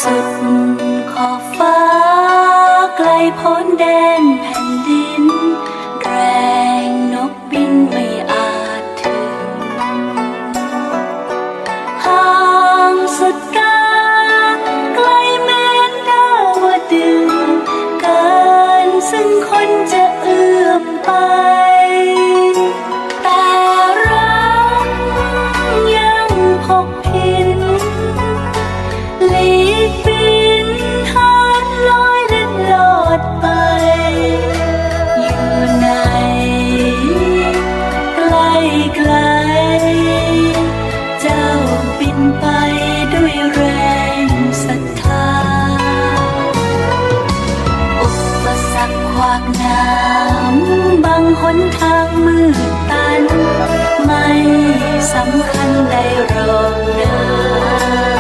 สุดขอบฟ้าไกลพ้นแดนแผ่นดินแรงนกบินไม่อาจถึงห่างสุดกาไกลแม้นดาวดึงเกินซึ่งคนจะเอื้อมไปแต่รักยังพกพินหลีกบินหานลอยเล่นลอดไปอยู่ในไกลไกลเจ้าบินไปด้วยแรงศรัทธาอุปสรรคขวากหนามบังหนทางมืดตันไม่สำคัญได้รองนา